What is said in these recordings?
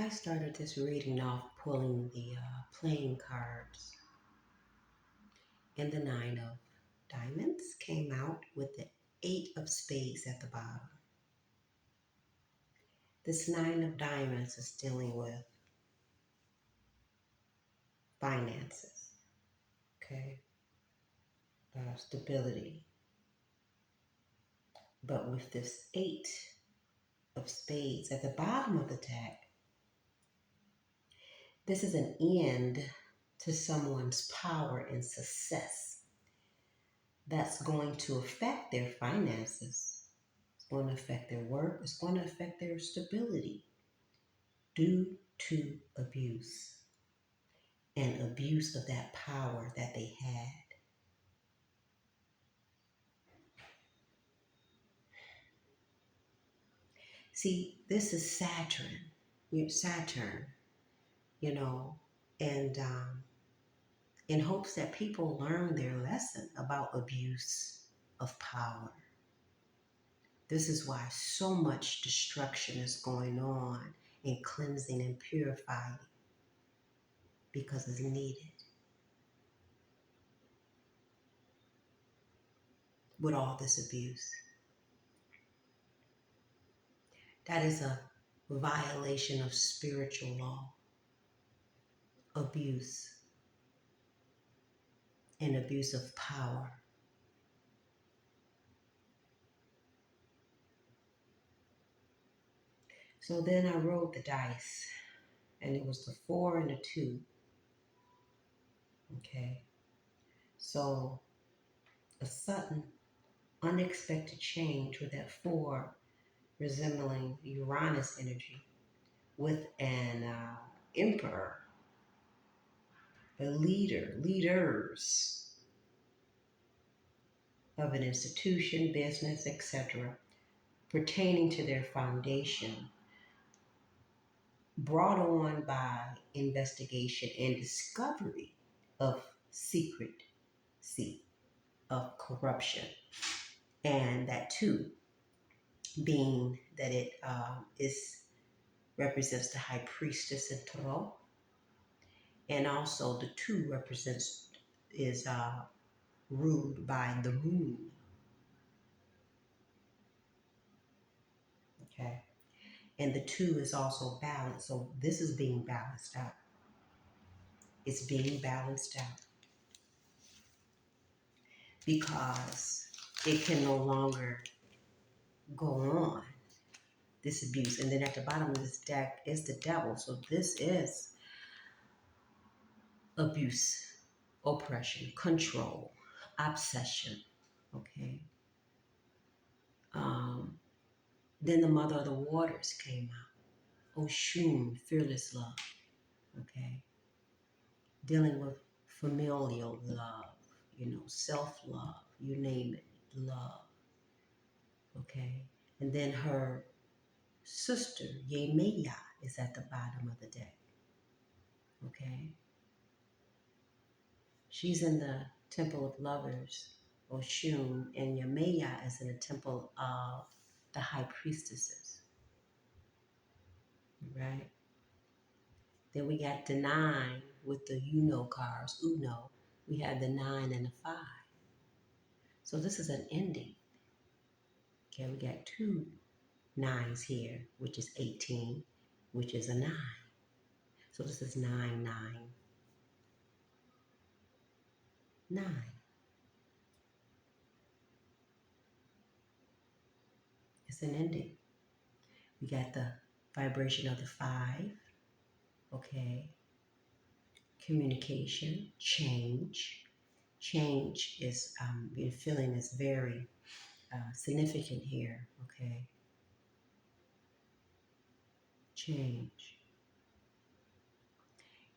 I started this reading off pulling the playing cards, and the Nine of Diamonds came out with the Eight of Spades at the bottom. This Nine of Diamonds is dealing with finances, okay, stability. But with this Eight of Spades at the bottom of the deck, this is an end to someone's power and success that's going to affect their finances. It's going to affect their work. It's going to affect their stability due to abuse and abuse of that power that they had. See, this is Saturn, you know, and in hopes that people learn their lesson about abuse of power. This is why so much destruction is going on in cleansing and purifying, because it's needed. With all this abuse, that is a violation of spiritual law, abuse, and abuse of power. So then I rolled the dice, and it was the 4 and the 2. Okay. So a sudden, unexpected change with that 4 resembling Uranus energy with an emperor, a leader, leaders of an institution, business, etc., pertaining to their foundation, brought on by investigation and discovery of secrecy, of corruption. And that too, being that it represents the high priestess in Tarot, and also the 2 is ruled by the moon. Okay, and the 2 is also balanced, so this is being balanced out. It's being balanced out because it can no longer go on, this abuse. And then at the bottom of this deck is the devil. So this is abuse, oppression, control, obsession. Okay. Then the Mother of the Waters came out. Oshun, fearless love. Okay. Dealing with familial love, self-love, you name it, love. Okay. And then her sister, Yemaya, is at the bottom of the deck. Okay. She's in the Temple of Lovers, Oshun, and Yemaya is in the Temple of the High Priestesses. Right? Then we got the 9 with the Uno cards. Uno. We have the 9 and the 5. So this is an ending. Okay, we got 2 9s here, which is 18, which is a 9. So this is 9, 9, 9. It's an ending. We got the vibration of the 5. Okay. Communication, change. Change is, your feeling is very significant here. Okay. Change.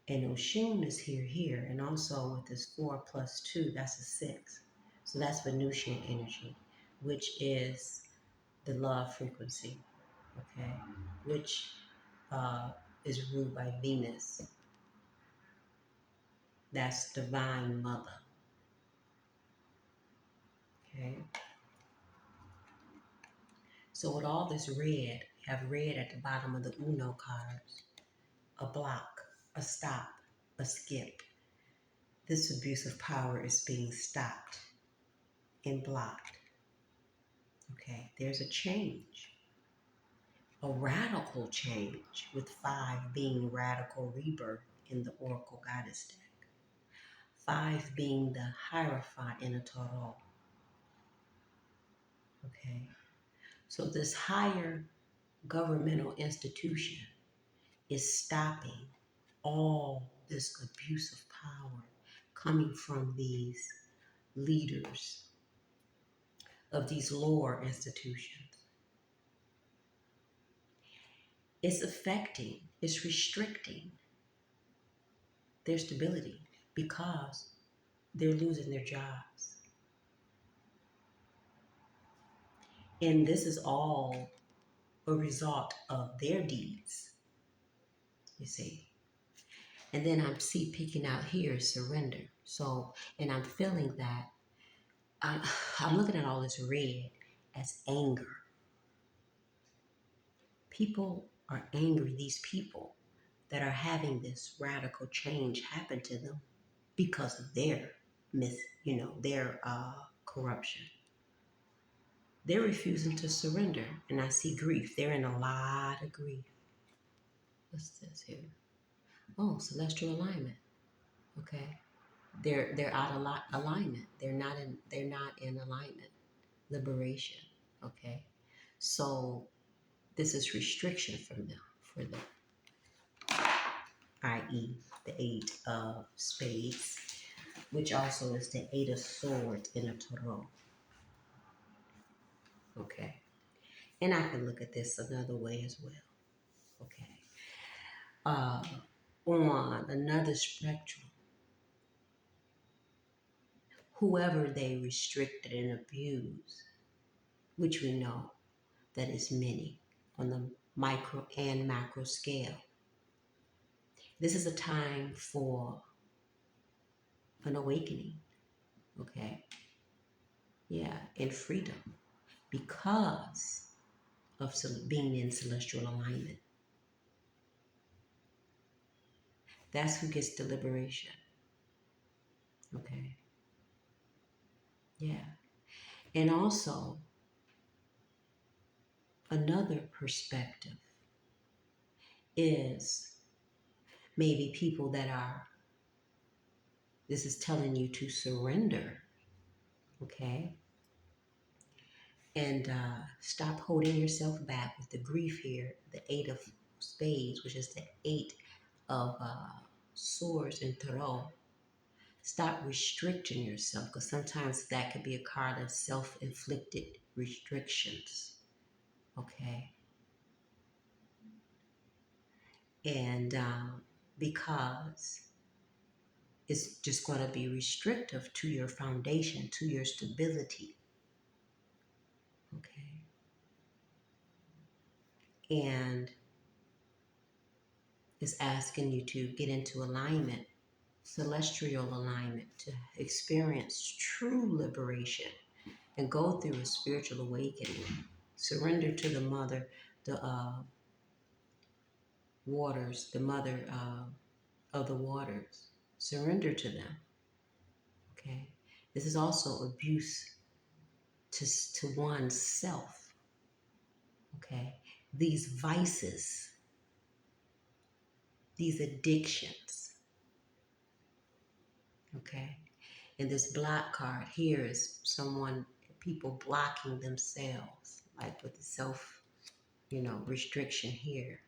And Oshun is here, and also with this 4 plus 2, that's a 6. So that's Venusian energy, which is the love frequency, okay, which is ruled by Venus. That's Divine Mother, okay. So with all this red, you have red at the bottom of the Uno cards. a block, a stop, a skip. This abuse of power is being stopped and blocked. Okay, there's a change, a radical change, with 5 being radical rebirth in the Oracle Goddess deck. 5 being the Hierophant in a Tarot. Okay, so this higher governmental institution is stopping all this abuse of power coming from these leaders of these lower institutions. It's affecting, it's restricting their stability because they're losing their jobs. And this is all a result of their deeds, you see. And then I'm picking out here surrender. So, and I'm feeling that I'm looking at all this red as anger. People are angry. These people that are having this radical change happen to them because of their their corruption. They're refusing to surrender, and I see grief. They're in a lot of grief. What's this here? Oh, celestial alignment. Okay, they're out of alignment. They're not in alignment. Liberation. Okay, so this is restriction for them, i.e., the 8 of Spades, which also is the 8 of Swords in a Tarot. Okay, and I can look at this another way as well. Okay, on another spectrum, whoever they restricted and abused, which we know that is many on the micro and macro scale. This is a time for an awakening, okay? Yeah, and freedom because of being in celestial alignment. That's who gets the liberation, okay? Yeah. And also, another perspective is maybe people that this is telling you to surrender, okay? And stop holding yourself back with the grief here, the 8 of Spades, which is the 8 of Swords in Tarot. Stop restricting yourself, because sometimes that could be a card of self-inflicted restrictions, okay? And because it's just going to be restrictive to your foundation, to your stability, okay? And it's asking you to get into alignment, celestial alignment, to experience true liberation and go through a spiritual awakening. Surrender to the mother, the waters, the mother of the waters. Surrender to them, okay? This is also abuse to one's self, okay? These vices, these addictions, okay? And this block card here is people blocking themselves, like with the self, restriction here.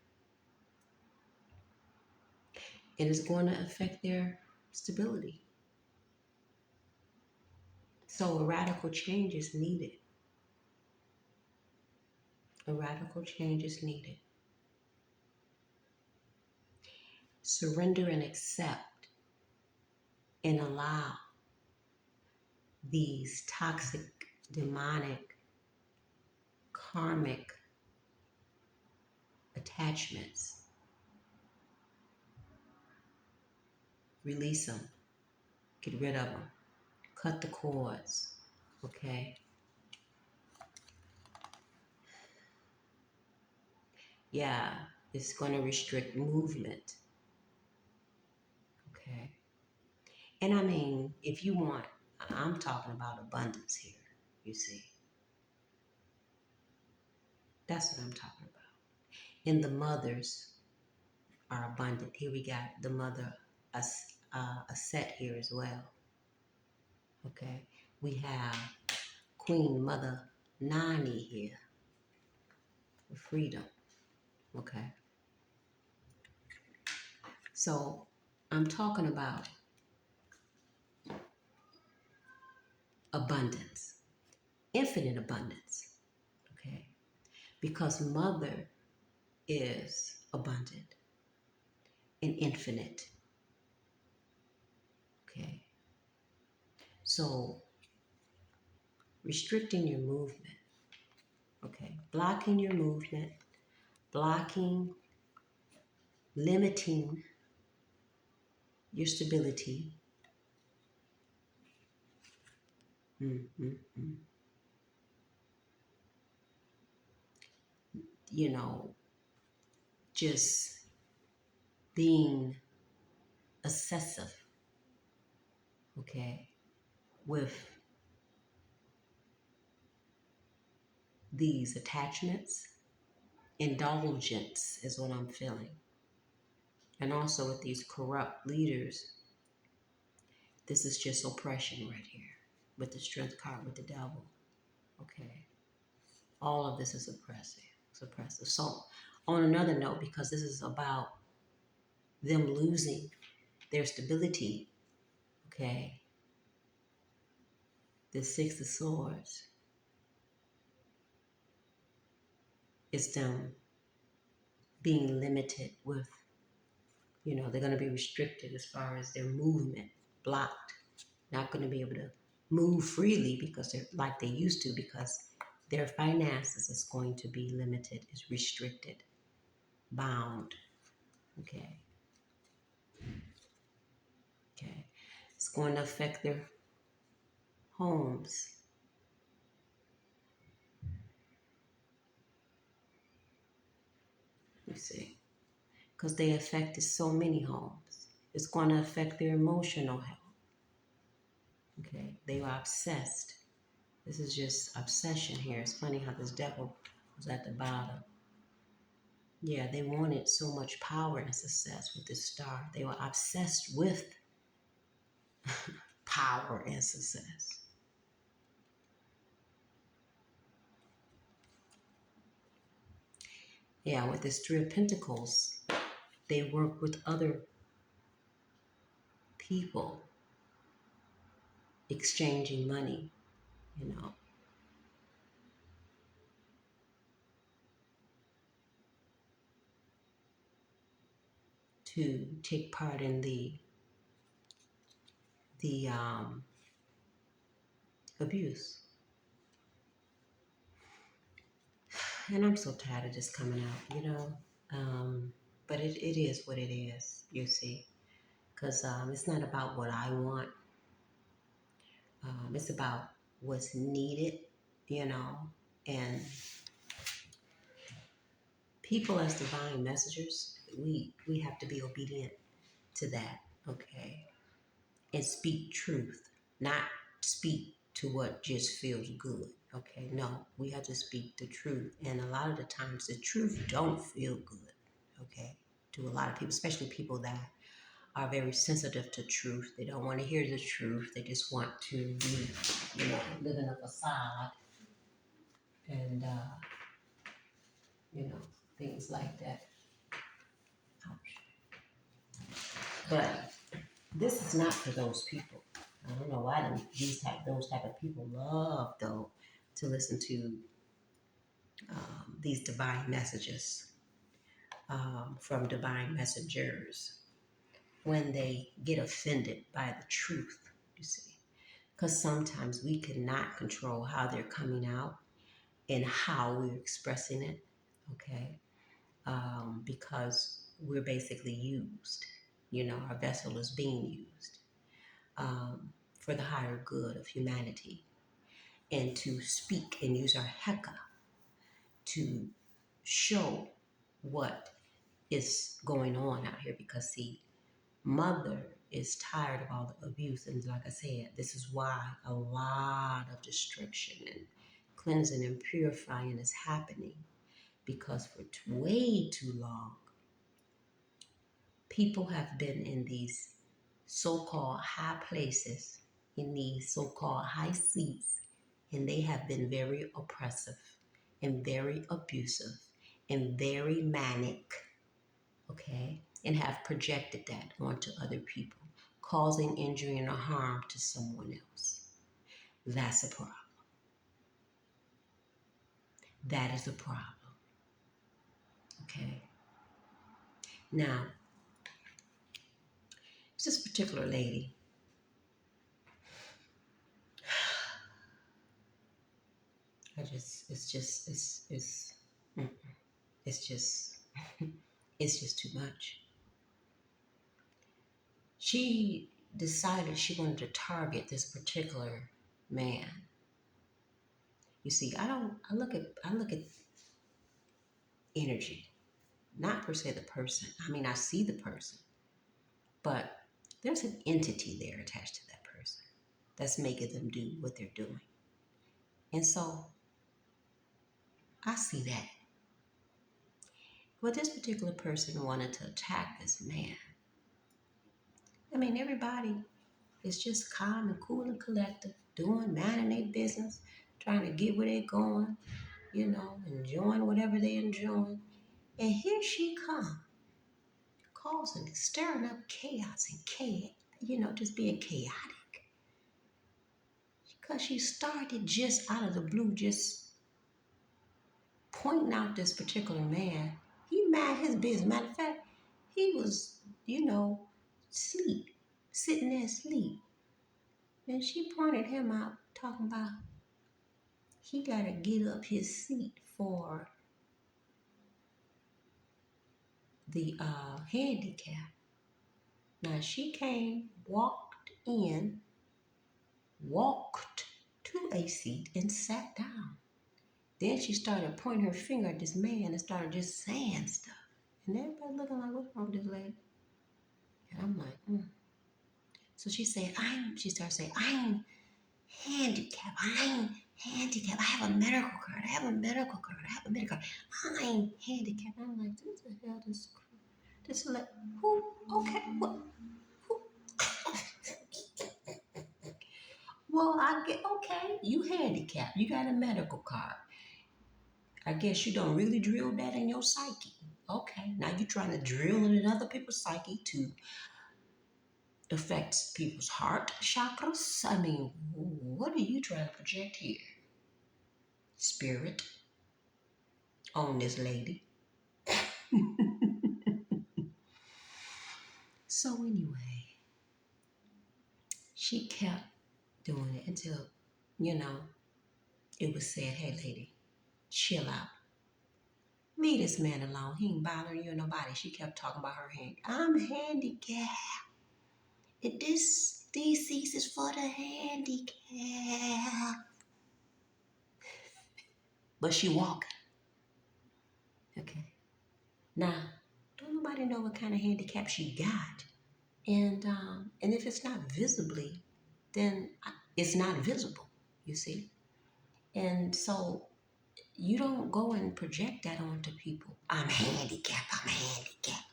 And it's going to affect their stability. So a radical change is needed. A radical change is needed. Surrender and accept and allow these toxic, demonic, karmic attachments. Release them. Get rid of them. Cut the cords. Okay? Yeah. It's going to restrict movement. Okay. And I mean, if you want, I'm talking about abundance here, you see. That's what I'm talking about. And the mothers are abundant. Here we got the mother, a set here as well. Okay. We have Queen Mother Nani here for freedom. Okay. So I'm talking about abundance, infinite abundance. Okay. Because mother is abundant and infinite. Okay. So restricting your movement, okay, blocking your movement, blocking, limiting your stability. Mm-hmm. You know, just being excessive, okay, with these attachments. Indulgence is what I'm feeling. And also with these corrupt leaders, this is just oppression right here with the strength card with the devil. Okay. All of this is suppressive. So on another note, because this is about them losing their stability, okay, the Six of Swords is them being limited with, they're going to be restricted as far as their movement, blocked, not going to be able to move freely because they're like they used to, because their finances is going to be limited, is restricted, bound, okay. Okay. It's going to affect their homes. You see, because they affected so many homes. It's going to affect their emotional health. Okay, they were obsessed. This is just obsession here. It's funny how this devil was at the bottom. Yeah, they wanted so much power and success with this star. They were obsessed with power and success. Yeah, with this Three of Pentacles, they work with other people, exchanging money, you know. To take part in the abuse. And I'm so tired of this coming out. But it is what it is, you see. Because it's not about what I want. It's about what's needed, you know. And people as divine messengers, we have to be obedient to that, okay? And speak truth, not speak to what just feels good, okay? No, we have to speak the truth. And a lot of the times the truth don't feel good, okay? To a lot of people, especially people that are very sensitive to truth. They don't want to hear the truth. They just want to be, live in a facade and, things like that. Ouch. But this is not for those people. I don't know why those type of people love though to listen to these divine messages from divine messengers when they get offended by the truth. You see, because sometimes we cannot control how they're coming out and how we're expressing it. Okay, because we're basically used. Our vessel is being used for the higher good of humanity, and to speak and use our Heka to show what is going on out here because, see, mother is tired of all the abuse. And like I said, this is why a lot of destruction and cleansing and purifying is happening because for way too long, people have been in these so-called high places, in these so-called high seats, and they have been very oppressive and very abusive and very manic, okay, and have projected that onto other people, causing injury and harm to someone else. That's a problem. That is a problem, okay? Now, this particular lady, mm, it's just, it's just too much. She decided she wanted to target this particular man. You see, I look at energy, not per se the person. I mean, I see the person, but there's an entity there attached to that person that's making them do what they're doing. And so I see that. But this particular person wanted to attack this man. I mean, everybody is just calm and cool and collective, doing, minding their business, trying to get where they're going, you know, enjoying whatever they're enjoying. And here she comes, causing, stirring up chaos and chaos, you know, just being chaotic. Because she started just out of the blue, just pointing out this particular man. He mind his business. Matter of fact, he was, you know, sleep, sitting there asleep. And she pointed him out, talking about he got to get up his seat for the handicap. Now she came, walked to a seat and sat down. Then she started pointing her finger at this man and started just saying stuff. And everybody looking like, what's wrong with this lady? And I'm like. So she started saying, I'm handicapped. I'm handicapped. I have a medical card. I have a medical card. I have a medical card. I'm handicapped. I'm like, this the hell, this like, who, okay, what, who? Well, I get, okay, you handicapped. You got a medical card. I guess you don't really drill that in your psyche. Okay, now you're trying to drill it in other people's psyche to affect people's heart chakras. I mean, what are you trying to project here? Spirit on this lady. So anyway, she kept doing it until, you know, it was said, hey lady, chill out. Leave this man alone. He ain't bothering you or nobody. She kept talking about her hand. I'm handicapped. These seats is for the handicap. But she walking. Okay. Now, don't nobody know what kind of handicap she got. And if it's not visibly, then it's not visible, you see. And so you don't go and project that onto people. I'm handicapped. I'm handicapped.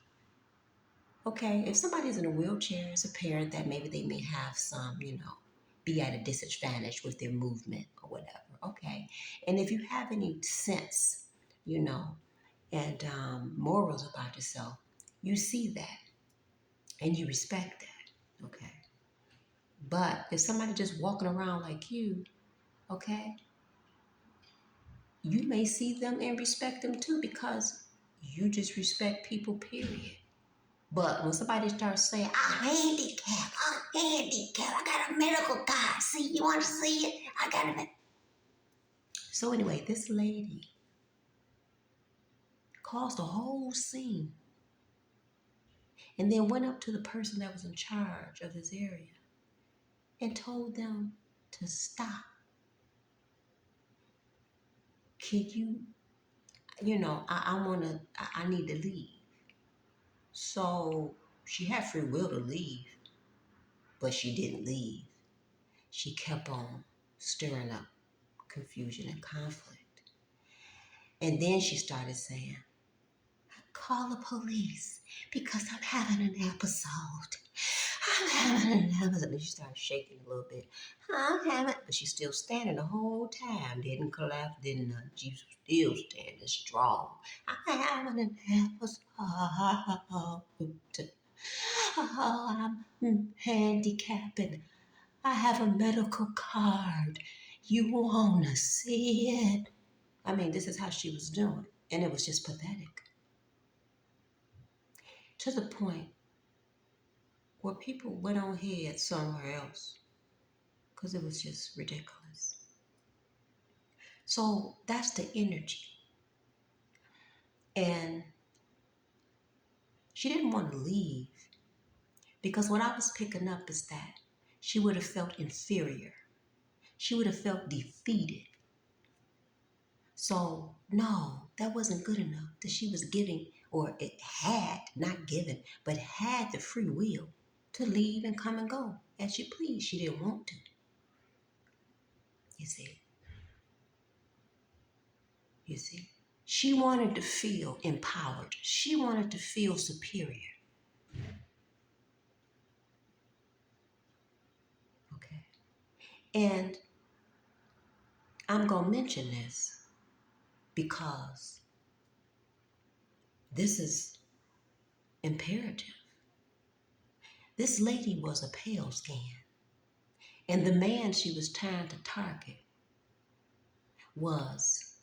Okay, if somebody's in a wheelchair, it's apparent that maybe they may have some, you know, be at a disadvantage with their movement or whatever. Okay, and if you have any sense, you know, and morals about yourself, you see that and you respect that. Okay, but if somebody just walking around like you, okay, you may see them and respect them too because you just respect people, period. But when somebody starts saying, I'm handicapped, I got a medical card. See, you want to see it? I got it. So anyway, this lady caused a whole scene and then went up to the person that was in charge of this area and told them to stop. Can you, you know, I need to leave. So she had free will to leave, but she didn't leave. She kept on stirring up confusion and conflict. And then she started saying, call the police because I'm having an episode. I'm having an episode. And she started shaking a little bit. I'm having, but she's still standing the whole time. Didn't collapse, didn't nothing. She was still standing strong. I'm having an episode. I'm handicapped and I have a medical card. You wanna see it? I mean, this is how she was doing. And it was just pathetic. To the point where people went on ahead somewhere else because it was just ridiculous. So that's the energy. And she didn't want to leave because what I was picking up is that she would have felt inferior. She would have felt defeated. So, no, that wasn't good enough that she was giving, or it had, not given, but had the free will to leave and come and go as she pleased. She didn't want to. You see? You see? She wanted to feel empowered. She wanted to feel superior. Okay? And I'm going to mention this because this is imperative. This lady was a pale skin, and the man she was trying to target was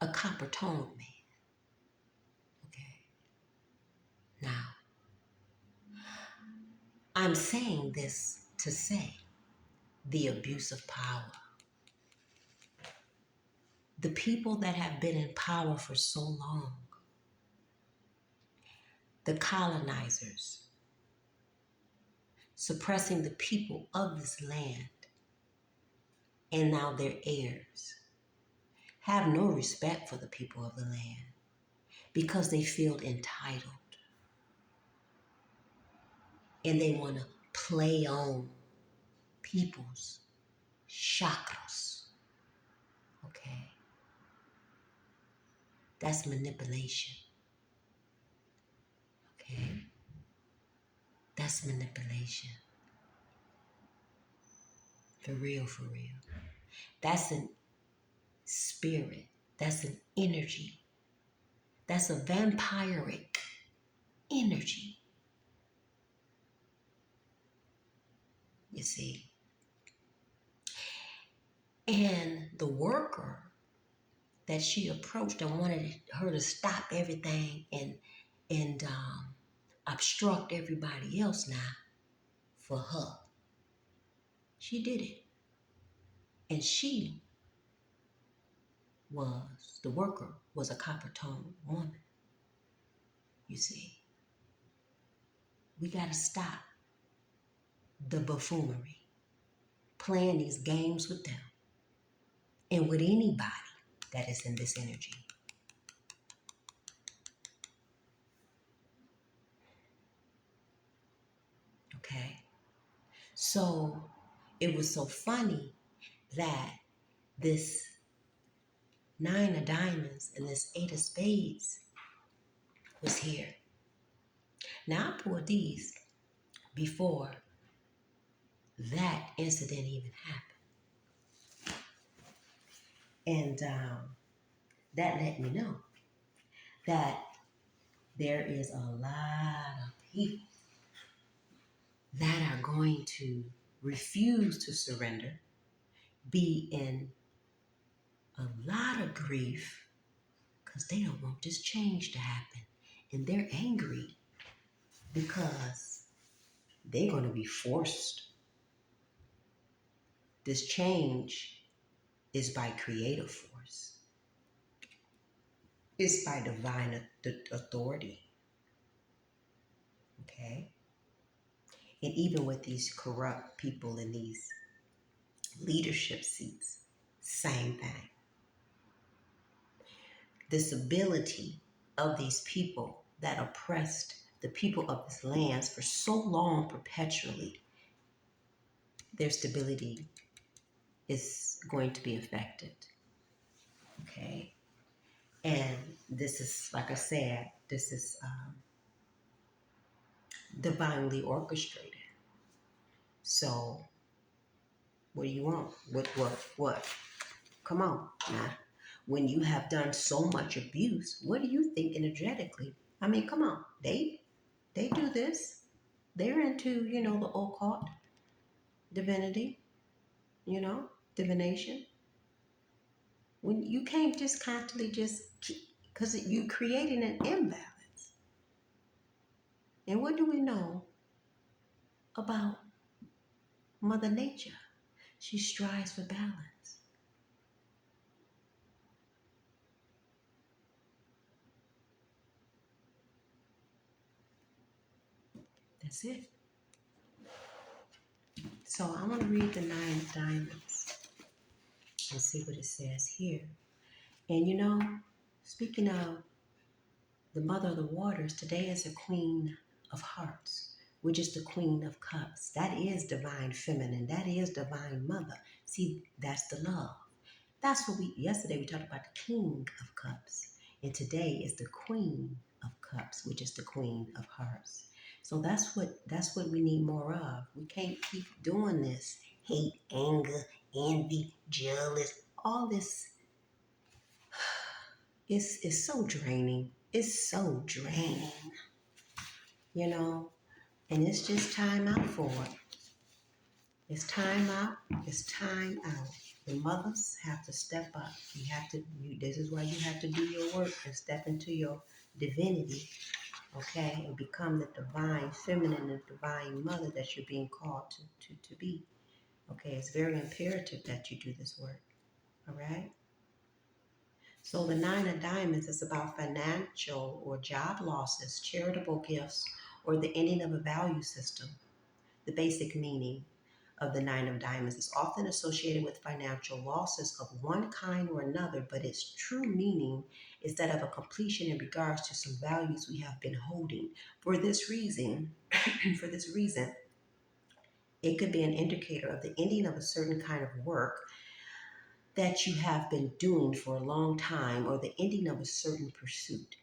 a copper toned man. Okay? Now, I'm saying this to say the abuse of power. The people that have been in power for so long, the colonizers, suppressing the people of this land, and now their heirs, have no respect for the people of the land because they feel entitled and they want to play on people's chakras. Okay? That's manipulation. Okay? That's manipulation. For real, for real. That's an spirit. That's an energy. That's a vampiric energy. You see? And the worker that she approached and wanted her to stop everything and obstruct everybody else now for her. She did it. And the worker was a copper-toned woman. You see, we got to stop the buffoonery, playing these games with them and with anybody that is in this energy. Okay? So it was so funny that this 9 of diamonds and this 8 of spades was here. Now I pulled these before that incident even happened. And that let me know that there is a lot of people that are going to refuse to surrender, be in a lot of grief because they don't want this change to happen. And they're angry because they're going to be forced. This change is by creative force. It's by divine authority. Okay? And even with these corrupt people in these leadership seats, same thing. This ability of these people that oppressed the people of this land for so long perpetually, their stability is going to be affected. Okay. And this is, like I said, this is divinely orchestrated. So, what do you want? What? Come on now. When you have done so much abuse, what do you think energetically? I mean, come on. They do this. They're into, the occult, divinity, divination. When you can't just constantly just because you creating an imbalance. And what do we know about Mother Nature? She strives for balance. That's it. So I want to read the Nine of Diamonds and see what it says here. And speaking of the mother of the waters, today is the Queen of Hearts, which is the Queen of Cups. That is divine feminine. That is divine mother. See, that's the love. That's what yesterday we talked about the King of Cups. And today is the Queen of Cups, which is the Queen of Hearts. So that's what we need more of. We can't keep doing this. Hate, anger, envy, jealous, all this is so draining. It's so draining, you know. And it's just time out for it. It's time out. It's time out. The mothers have to step up. This is why you have to do your work and step into your divinity, okay? And become the divine feminine and divine mother that you're being called to be. Okay, it's very imperative that you do this work. All right? So the Nine of Diamonds is about financial or job losses, charitable gifts, or the ending of a value system. The basic meaning of the Nine of Diamonds is often associated with financial losses of one kind or another, but its true meaning is that of a completion in regards to some values we have been holding. For this reason, for this reason, it could be an indicator of the ending of a certain kind of work that you have been doing for a long time or the ending of a certain pursuit.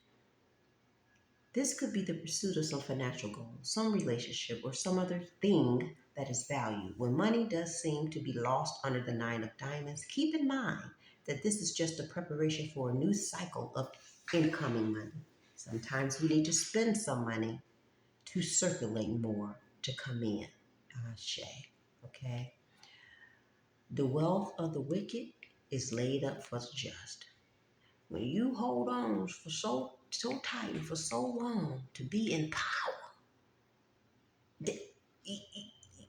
This could be the pursuit of some financial goal, some relationship, or some other thing that is valued. When money does seem to be lost under the Nine of Diamonds, keep in mind that this is just a preparation for a new cycle of incoming money. Sometimes we need to spend some money to circulate more to come in. Ashe. Okay? The wealth of the wicked is laid up for the just. When you hold on for so tight and for so long to be in power,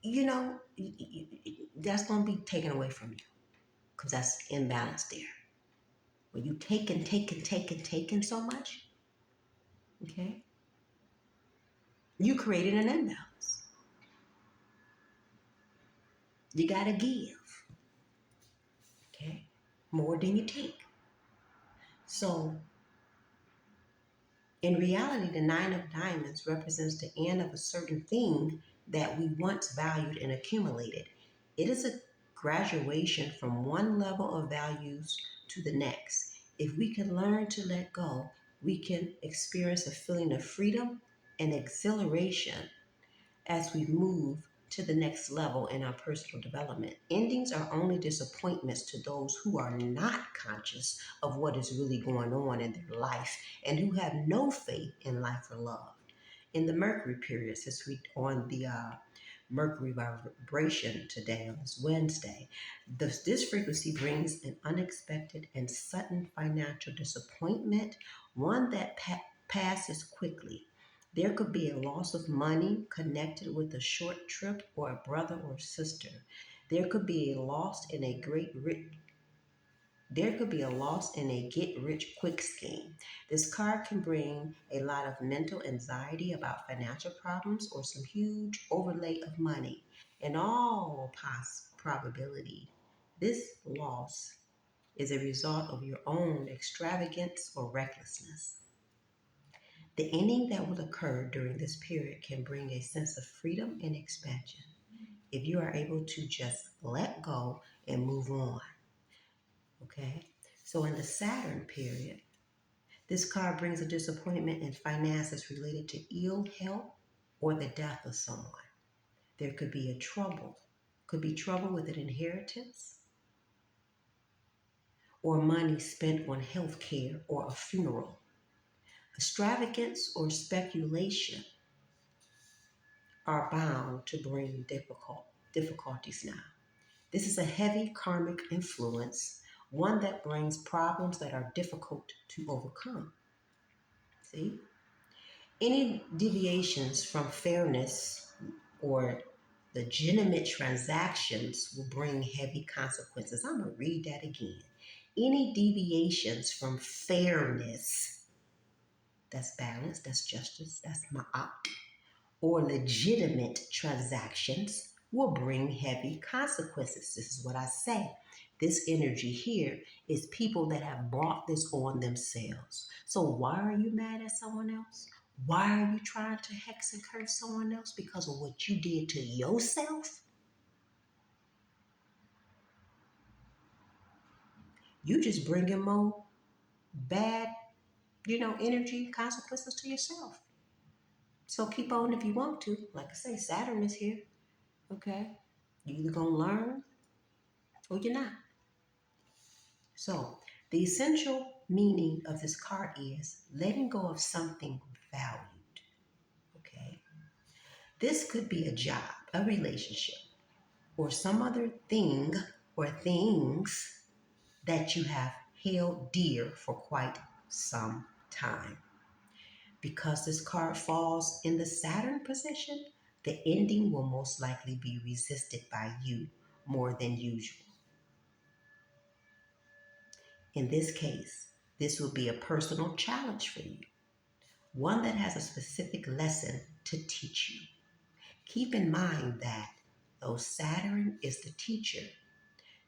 you know, that's going to be taken away from you because that's imbalance there. When you taking so much, okay, you created an imbalance. You got to give, okay, more than you take. So, in reality, the Nine of Diamonds represents the end of a certain thing that we once valued and accumulated. It is a graduation from one level of values to the next. If we can learn to let go, we can experience a feeling of freedom and exhilaration as we move to the next level in our personal development. Endings are only disappointments to those who are not conscious of what is really going on in their life and who have no faith in life or love. In the Mercury period, since we on the Mercury vibration today on this Wednesday, this frequency brings an unexpected and sudden financial disappointment, one that passes quickly. There could be a loss of money connected with a short trip or a brother or sister. There could be a loss in a great rich there could be a loss in a get rich quick scheme. This card can bring a lot of mental anxiety about financial problems or some huge overlay of money. In all probability, this loss is a result of your own extravagance or recklessness. The ending that will occur during this period can bring a sense of freedom and expansion if you are able to just let go and move on. Okay? So in the Saturn period, this card brings a disappointment in finances related to ill health or the death of someone. There could be could be trouble with an inheritance or money spent on health care or a funeral. Extravagance or speculation are bound to bring difficulties now. This is a heavy karmic influence, one that brings problems that are difficult to overcome. See? Any deviations from fairness or legitimate transactions will bring heavy consequences. I'm going to read that again. Any deviations from fairness, that's balance, that's justice, that's ma'at, or legitimate transactions will bring heavy consequences. This is what I say. This energy here is people that have brought this on themselves. So why are you mad at someone else? Why are you trying to hex and curse someone else? Because of what you did to yourself? You just bringing more bad, energy consequences to yourself. So keep on if you want to. Like I say, Saturn is here. Okay? You either gonna learn or you're not. So, the essential meaning of this card is letting go of something valued. Okay? This could be a job, a relationship, or some other thing or things that you have held dear for quite some time. Because this card falls in the Saturn position, the ending will most likely be resisted by you more than usual. In this case, this will be a personal challenge for you, one that has a specific lesson to teach you. Keep in mind that though Saturn is the teacher,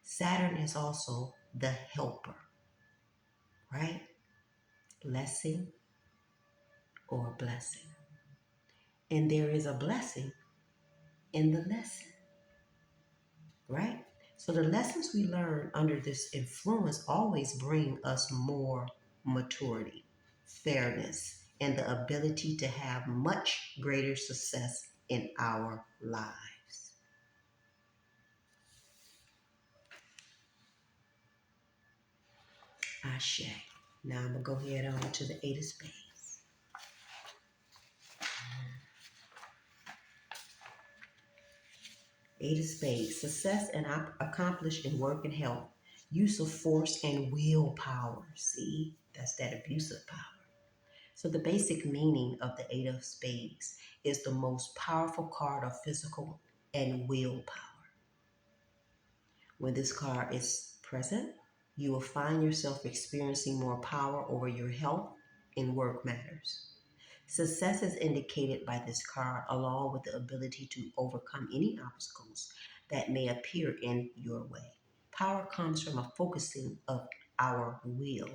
Saturn is also the helper, right? Lesson or blessing. And there is a blessing in the lesson, right? So the lessons we learn under this influence always bring us more maturity, fairness, and the ability to have much greater success in our lives. Ashe. Now I'm going to go ahead on to the Eight of Spades. Eight of Spades. Success and accomplished in work and health. Use of force and willpower. See, that's that abusive power. So the basic meaning of the Eight of Spades is the most powerful card of physical and willpower. When this card is present, you will find yourself experiencing more power over your health in work matters. Success is indicated by this card along with the ability to overcome any obstacles that may appear in your way. Power comes from a focusing of our will,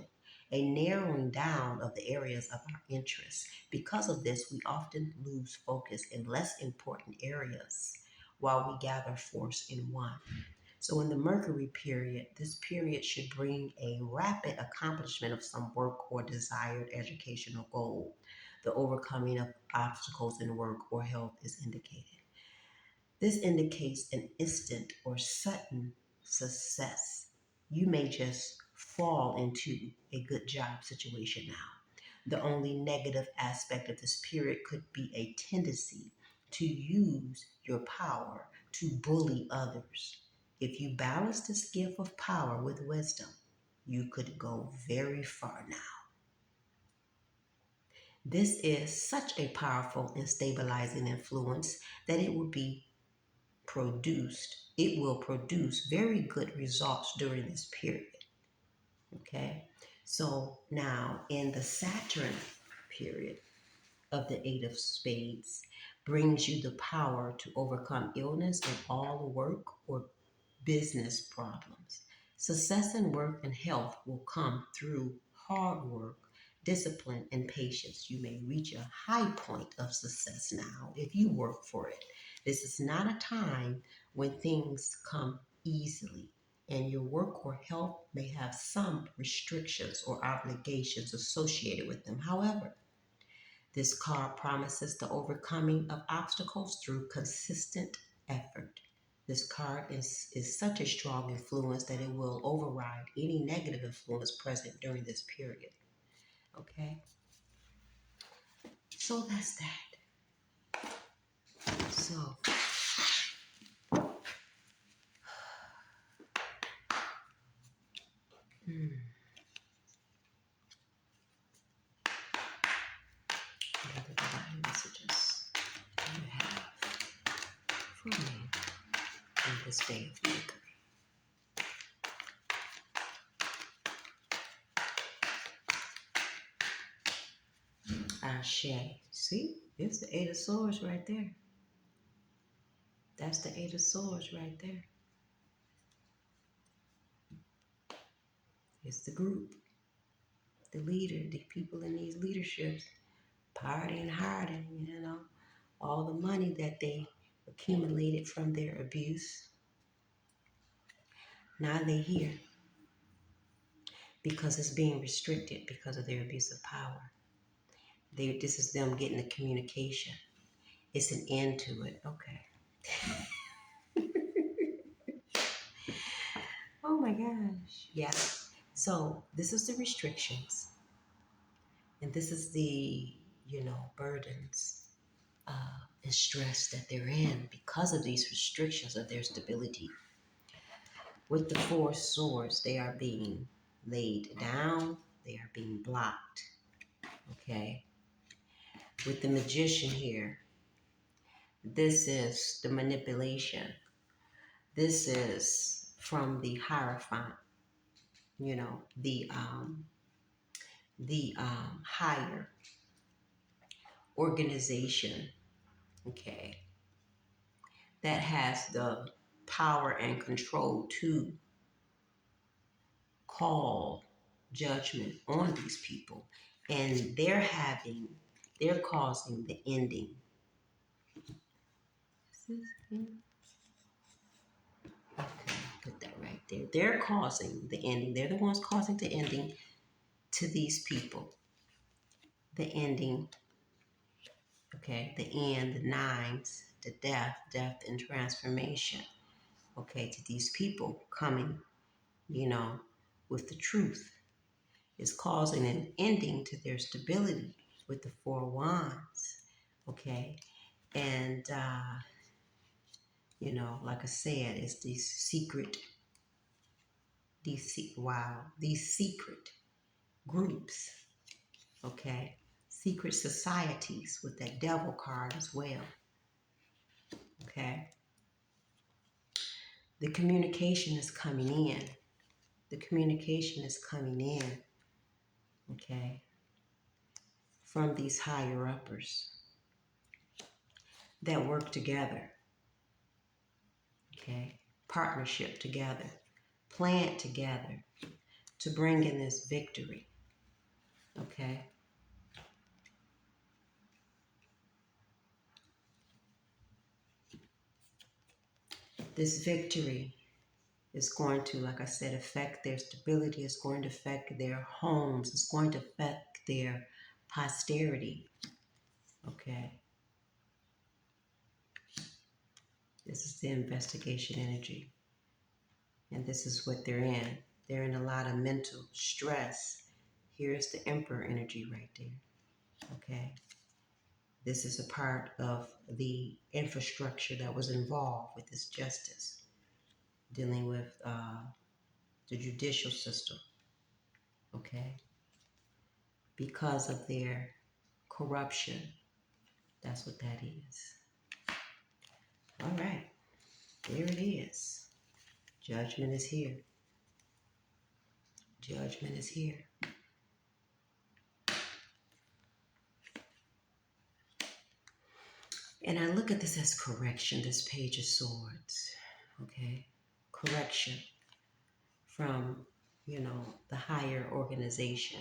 a narrowing down of the areas of our interests. Because of this, we often lose focus in less important areas while we gather force in one. So in the Mercury period, this period should bring a rapid accomplishment of some work or desired educational goal. The overcoming of obstacles in work or health is indicated. This indicates an instant or sudden success. You may just fall into a good job situation now. The only negative aspect of this period could be a tendency to use your power to bully others. If you balance this gift of power with wisdom, you could go very far now. This is such a powerful and stabilizing influence that it will produce very good results during this period. Okay, so now in the Saturn period of the Eight of Spades brings you the power to overcome illness and all work or business problems. Success in work and health will come through hard work, discipline, and patience. You may reach a high point of success now if you work for it. This is not a time when things come easily, and your work or health may have some restrictions or obligations associated with them. However, this card promises the overcoming of obstacles through consistent effort. This card is such a strong influence that it will override any negative influence present during this period. Okay? So that's that. So, what other divine messages do you have for me in this day of Mercury? Ashe. See? It's the Eight of Swords right there. That's the Eight of Swords right there. It's the group, the leader, the people in these leaderships, partying hard, and all the money that they accumulated from their abuse. Now they're here because it's being restricted because of their abuse of power. This is them getting the communication. It's an end to it. Okay. Oh my gosh. Yeah. So this is the restrictions, and this is the burdens and stress that they're in because of these restrictions of their stability. With the Four Swords, they are being laid down, they are being blocked. Okay. With the Magician here, this is the manipulation. This is from the Hierophant, the higher organization, okay, that has the power and control to call judgment on these people, and they're causing the ending. Okay, put that right there. They're causing the ending. They're the ones causing the ending to these people. The ending, okay, the end, the nines, the death and transformation, okay, to these people coming, with the truth. Is causing an ending to their stability with the Four Wands, okay? And, like I said, it's these secret groups, okay? Secret societies with that devil card as well, okay? The communication is coming in. The communication is coming in, okay, from these higher uppers that work together, okay? Partnership together, plan together to bring in this victory, okay? This victory is going to, like I said, affect their stability. It's going to affect their homes. It's going to affect their posterity, okay? This is the investigation energy, and this is what they're in. They're in a lot of mental stress. Here's the Emperor energy right there, okay? This is a part of the infrastructure that was involved with this justice, dealing with the judicial system, okay? Because of their corruption. That's what that is. All right, there it is. Judgment is here. Judgment is here. And I look at this as correction, this Page of Swords, okay? Correction from, the higher organization,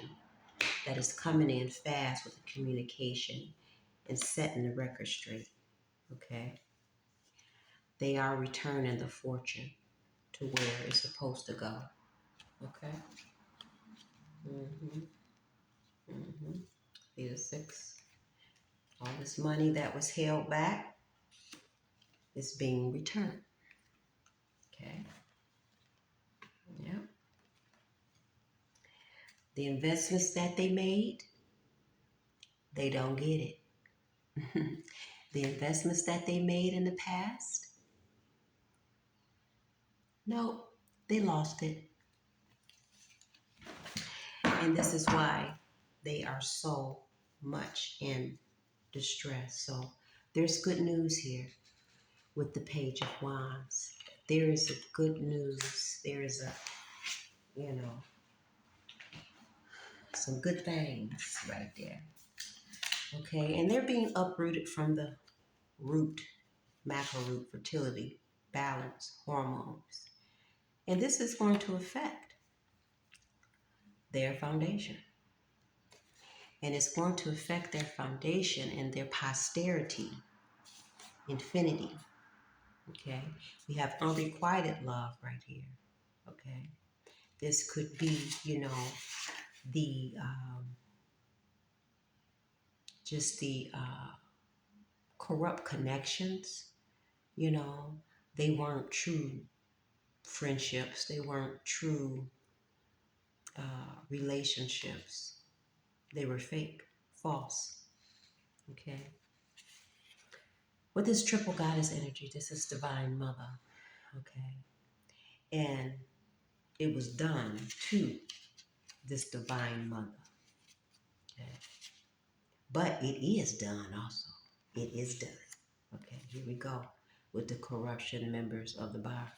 that is coming in fast with the communication and setting the record straight. Okay? They are returning the fortune to where it's supposed to go. Okay? Mm-hmm. Mm-hmm. See the six. All this money that was held back is being returned. Okay? Yeah. The investments that they made, they don't get it. The investments that they made in the past, no, they lost it. And this is why they are so much in distress. So there's good news here with the Page of Wands. There is a good news. There is a, some good things right there. Okay, and they're being uprooted from the root, macro root, fertility, balance, hormones. And this is going to affect their foundation. And it's going to affect their foundation and their posterity, infinity. Okay, we have unrequited love right here. Okay, this could be, the just the corrupt connections. They weren't true friendships. They weren't true relationships. They were fake, false. Okay. With this triple goddess energy, this is divine mother. Okay. And it was done to this divine mother. Okay. But it is done also. It is done. Okay, here we go with the corruption members of the bar.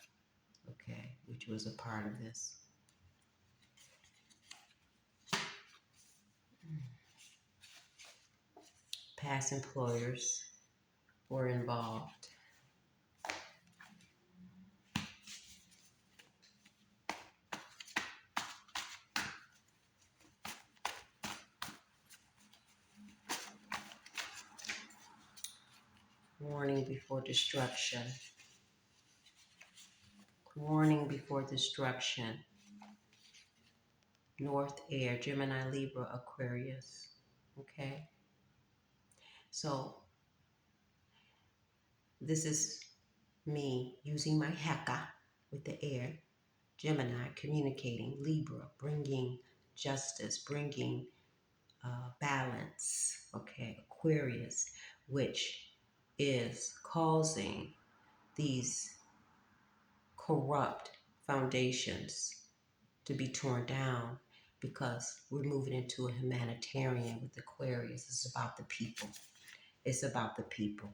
Okay, which was a part of this. Past employers were involved. Warning before destruction. Warning before destruction. North Air, Gemini, Libra, Aquarius. Okay? So, this is me using my Heka with the air. Gemini, communicating. Libra, bringing justice, bringing balance. Okay? Aquarius, which is causing these corrupt foundations to be torn down because we're moving into a humanitarian with Aquarius. It's about the people. It's about the people.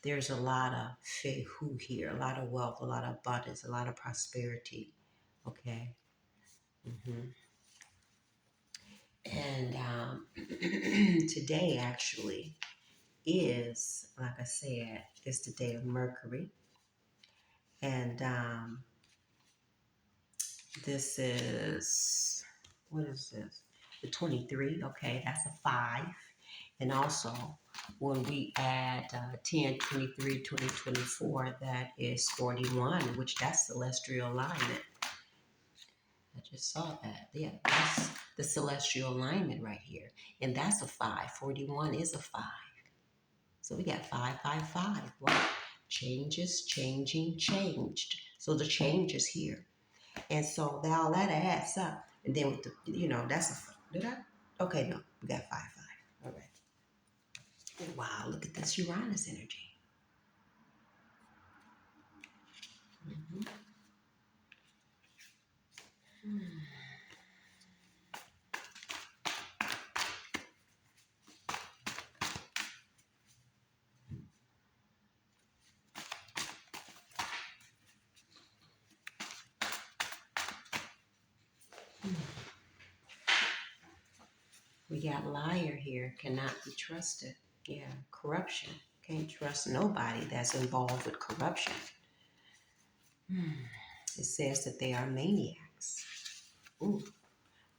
There's a lot of fehu here, a lot of wealth, a lot of abundance, a lot of prosperity. Okay. And today actually is, like I said, it's the day of Mercury. And this is, what is this? The 23, okay, that's a 5. And also, when we add 10, 23, 20, 24, that is 41, which that's celestial alignment. I just saw that. Yeah, that's the celestial alignment right here. And that's a 5. 41 is a 5. So we got 5, 5, 5. Right? Changes, changing, changed. So the change is here. And so all that adds up. And then with the, that's a, did I? Okay, no, we got 5, 5. All right. And wow, look at this Uranus energy. Mm-hmm. We got liar here, cannot be trusted. Yeah, corruption. Can't trust nobody that's involved with corruption. It says that they are maniacs. Ooh,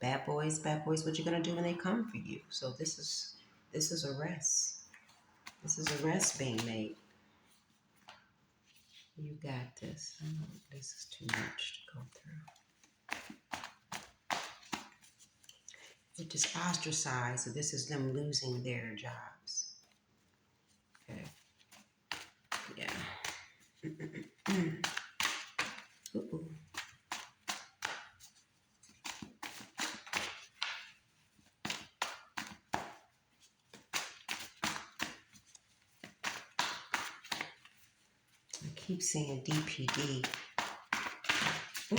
bad boys, what you gonna do when they come for you? So this is arrest. This is arrest being made. You got this. Oh, this is too much to go through. It is ostracized, so this is them losing their jobs. Okay. Yeah. Ooh. I keep saying DPD. Ooh.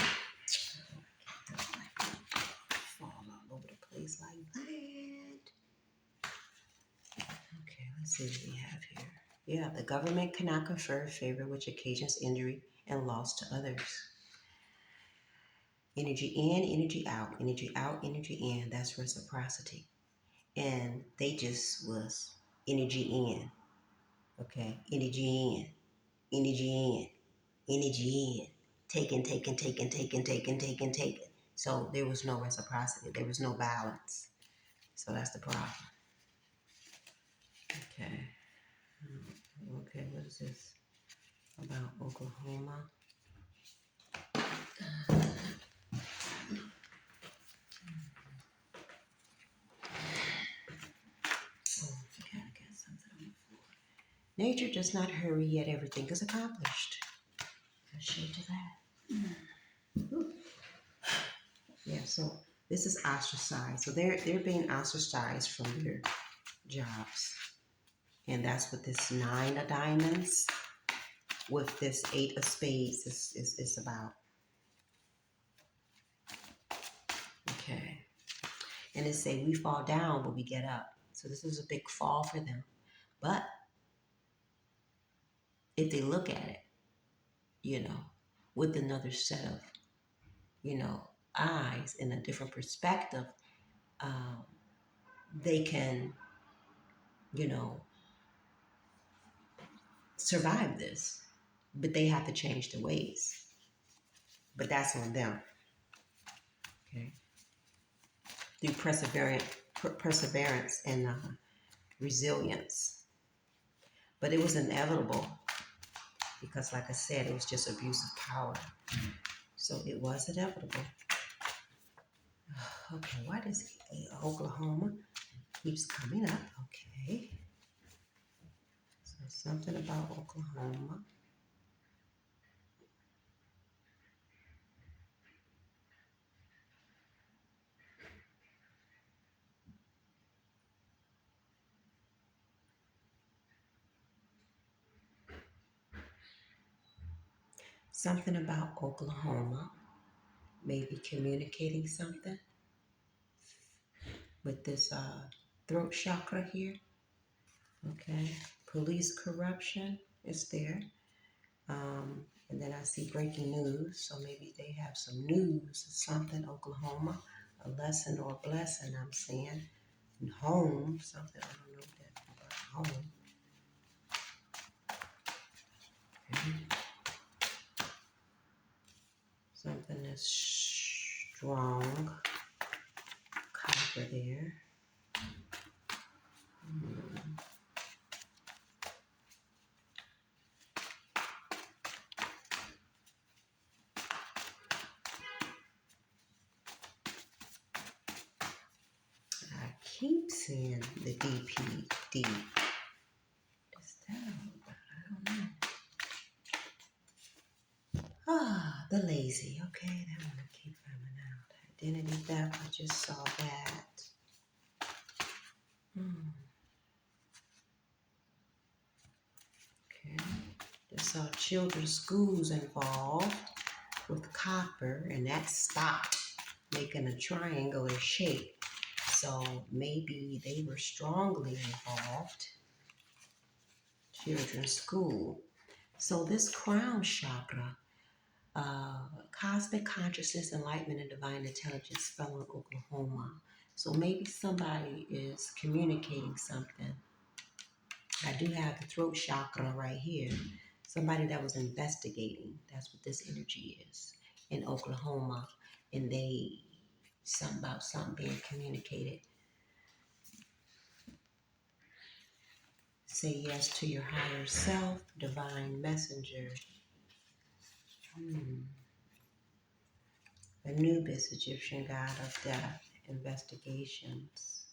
Fall all over the place like that. Okay, let's see what we have here. Yeah, the government cannot confer a favor which occasions injury and loss to others. Energy in, energy out, energy out, energy in. That's reciprocity. And they just was energy in. Okay, energy in, energy in, energy in. Taking, taking, taking, taking, taking, taking, taking. So there was no reciprocity. There was no balance. So that's the problem. Okay. Okay, what is this about Oklahoma? Oh, I gotta get something on the floor. Nature does not hurry, yet everything is accomplished. I'll show you that. Ooh. Yeah, so this is ostracized. So they're being ostracized from their jobs. And that's what this 9 of diamonds with this 8 of spades is about. Okay. And it say we fall down, but we get up. So this is a big fall for them. But if they look at it, with another set of, eyes and a different perspective, um, they can, you know, survive this. But they have to change their ways. But that's on them. Okay. Through perseverance and resilience. But it was inevitable because, like I said, it was just abuse of power. So it was inevitable. Okay, why does Oklahoma keeps coming up? Okay. So something about Oklahoma. Something about Oklahoma. Maybe communicating something with this throat chakra here. Okay. Police corruption is there. And then I see breaking news. So maybe they have some news or something. Oklahoma. A lesson or a blessing, I'm saying. And home. Something, I don't know that about home. Okay. Something that's strong. Copper there. I keep seeing the DPD. What's that all about? I don't know. The lazy. Okay, that one keep coming out. Identity theft. I just saw that. Okay. Just saw children's schools involved with copper, and that stopped making a triangular shape. So maybe they were strongly involved. Children's school. So this crown chakra, cosmic consciousness, enlightenment, and divine intelligence fell in Oklahoma. So maybe somebody is communicating something. I do have the throat chakra right here. Somebody that was investigating. That's what this energy is in Oklahoma. And they Something about something being communicated. Say yes to your higher self, divine messenger. Anubis, Egyptian god of death, investigations.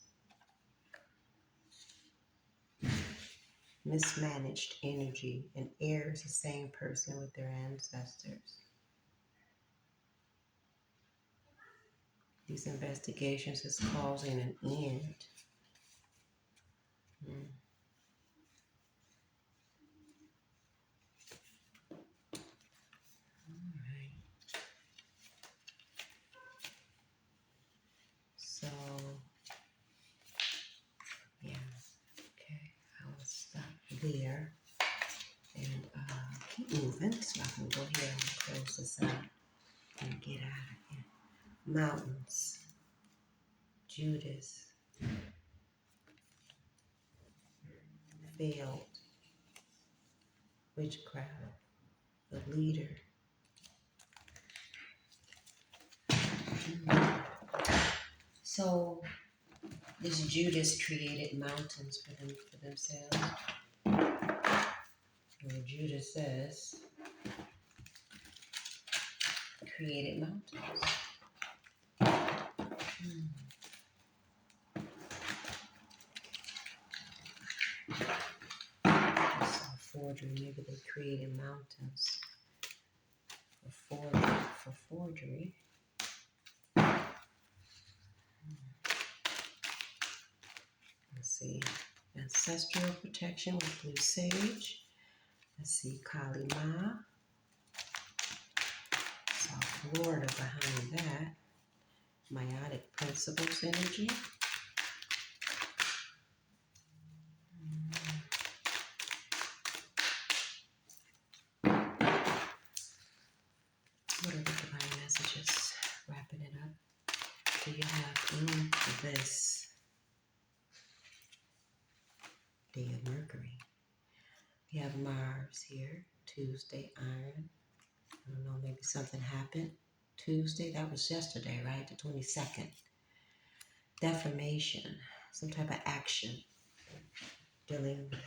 Mismanaged energy, and heir is the same person with their ancestors. These investigations is causing an end. Alright. So, yeah. Okay. I will stop there and keep moving so I can go here and close this out and get out of here. Mountains. Judas. Failed. Witchcraft. The leader. So this Judas created mountains for themselves. And Judas says created mountains. So forgery, maybe they created mountains for forgery. Let's see. Ancestral protection with blue sage. Let's see, Kali Ma. South Florida behind that. Meiotic principles energy. What are the divine messages? Wrapping it up. Do you have this day of Mercury? We have Mars here. Tuesday, iron. I don't know, maybe something happened. Tuesday, that was yesterday, right? The 22nd. Defamation, some type of action. Dealing with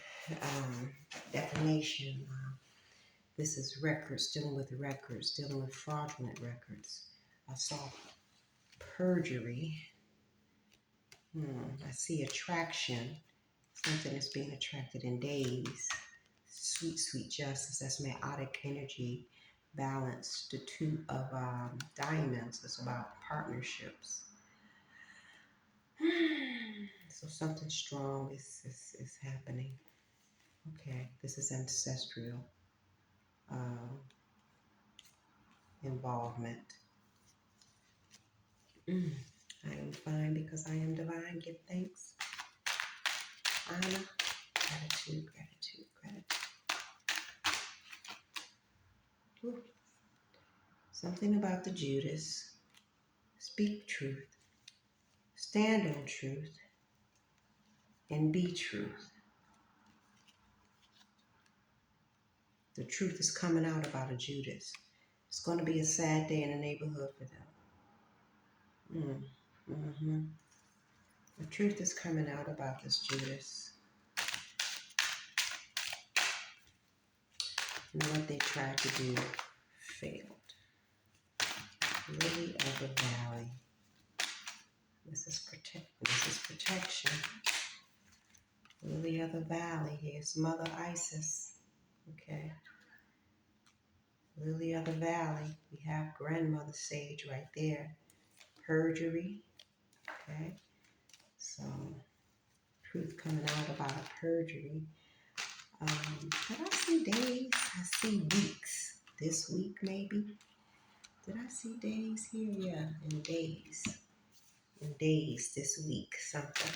defamation. This is records, dealing with records, dealing with fraudulent records. I saw perjury. I see attraction. Something is being attracted in days. Sweet, sweet justice. That's meiotic energy. Balance. The two of diamonds is about partnerships. So something strong is happening. Okay, this is ancestral involvement. I am fine because I am divine. Give thanks. Honor. Gratitude, gratitude, gratitude. Ooh. Something about the Judas. Speak truth. Stand on truth. And be truth. The truth is coming out about a Judas. It's going to be a sad day in the neighborhood for them. The truth is coming out about this Judas. And what they tried to do failed. Lily of the Valley. This is protection. Lily of the Valley. Here's Mother Isis. Okay. Lily of the Valley. We have Grandmother Sage right there. Perjury. Okay. So, truth coming out about a perjury. Did I see days? I see weeks. This week, maybe. Did I see days here? Yeah, in days. In days this week, something.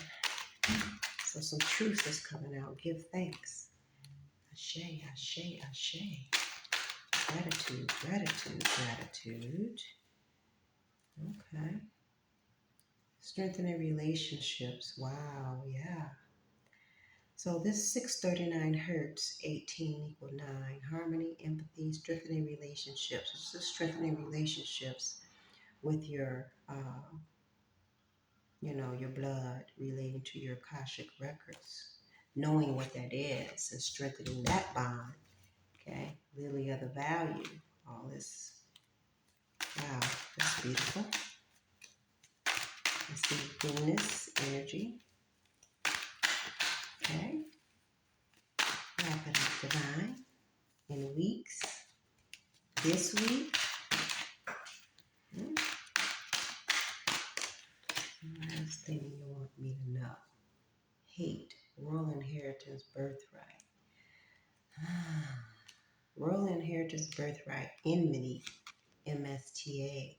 So some truth is coming out. Give thanks. Ashe, ashe, ashe. Gratitude, gratitude, gratitude. Okay. Strengthening relationships. Wow, yeah. So this 639 hertz, 18 equal 9. Harmony, empathy, strengthening relationships. This is strengthening relationships with your your blood relating to your Akashic records, knowing what that is and strengthening that bond. Okay, Lily of the Value, all this. Wow, that's beautiful. I see Venus energy. Okay, wrap it up, divine. In weeks, this week. Last thing you want me to know. Hate, royal inheritance, birthright. Royal inheritance, birthright, enmity, MSTA.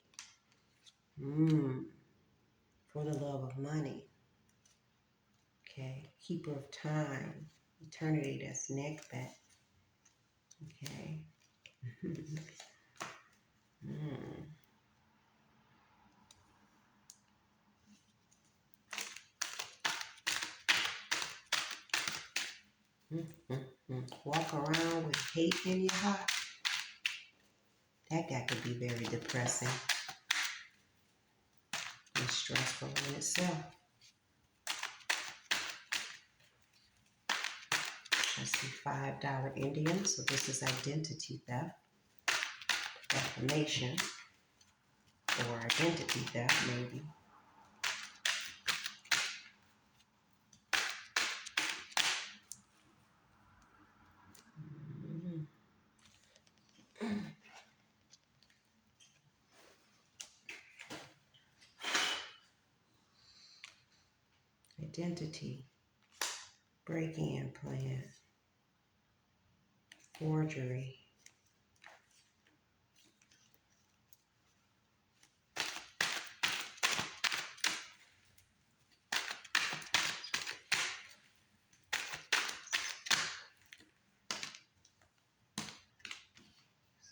For the love of money. Okay, keeper of time, eternity, that's Nekbat. Okay. Walk around with hate in your heart. That guy could be very depressing and stressful in itself. I see $5 Indian, so this is identity theft, defamation, or identity theft maybe. Identity, break-in plan, forgery.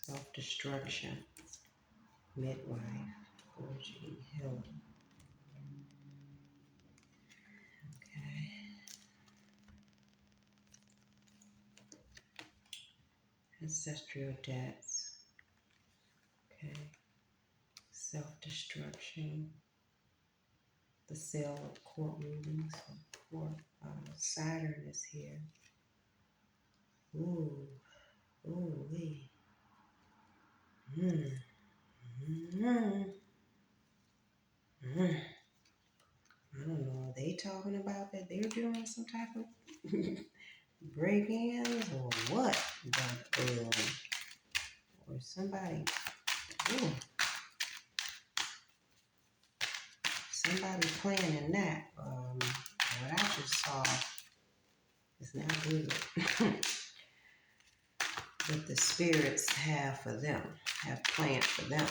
Self-destruction, midwife, forging, healing. Okay. Ancestral debts. Okay. Self-destruction. The sale of court rulings. Saturn is here. Ooh. Ooh, wee. I don't know. Are they talking about that they're doing some type of break-ins or what? But, or somebody. Ooh. Somebody planning that. What I just saw is not good. What the spirits have for them, have planned for them.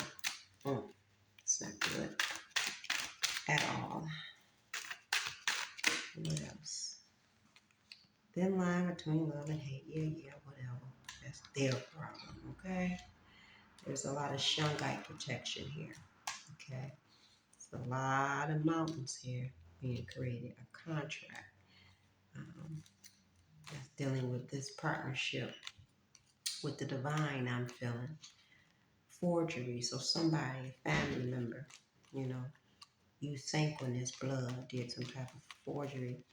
It's not good at all. What else? Thin line between love and hate. Yeah, whatever. That's their problem, okay? There's a lot of Shungite protection here, okay? There's a lot of mountains here being created, a contract that's dealing with this partnership with the divine, I'm feeling. Forgery, so somebody, a family member, you synchronous blood, did some type of forgery.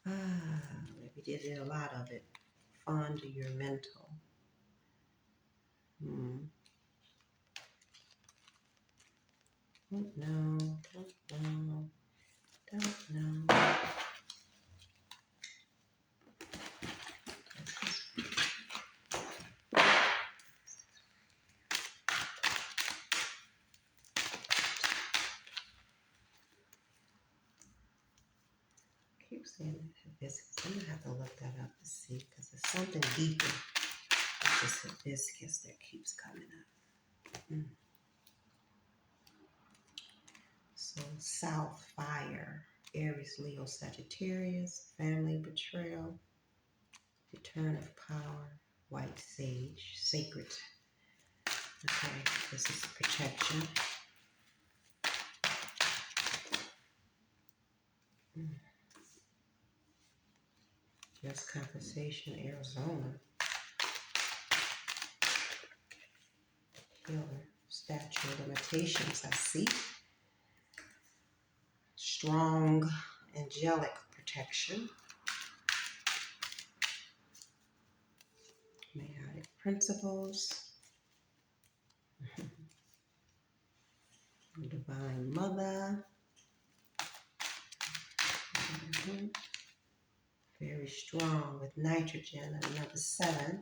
Maybe did a lot of it. Fond of your mental. Don't know. Keep saying hibiscus. I'm gonna have to look that up to see because there's something deeper with this hibiscus that keeps coming up. So South Fire, Aries, Leo, Sagittarius, family betrayal, return of power, white sage, sacred. Okay, this is protection. Just conversation, Arizona. Statute of limitations, I see. strong angelic protection. Maionic principles. Divine Mother. Very strong with nitrogen and number 7.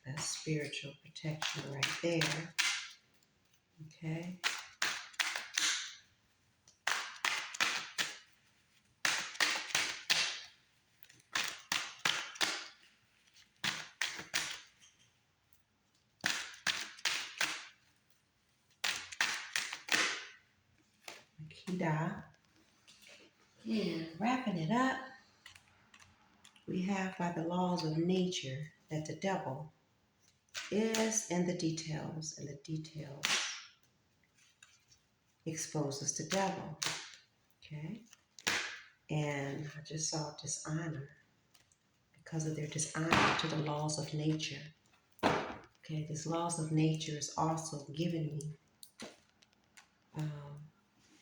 That's spiritual protection right there. Okay. Akida. And wrapping it up, we have by the laws of nature that the devil is in the details, and the details exposes the devil. Okay? And I just saw dishonor because of their dishonor to the laws of nature. Okay, this laws of nature is also giving me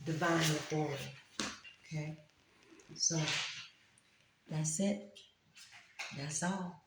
divine authority. Okay, so that's it. That's all.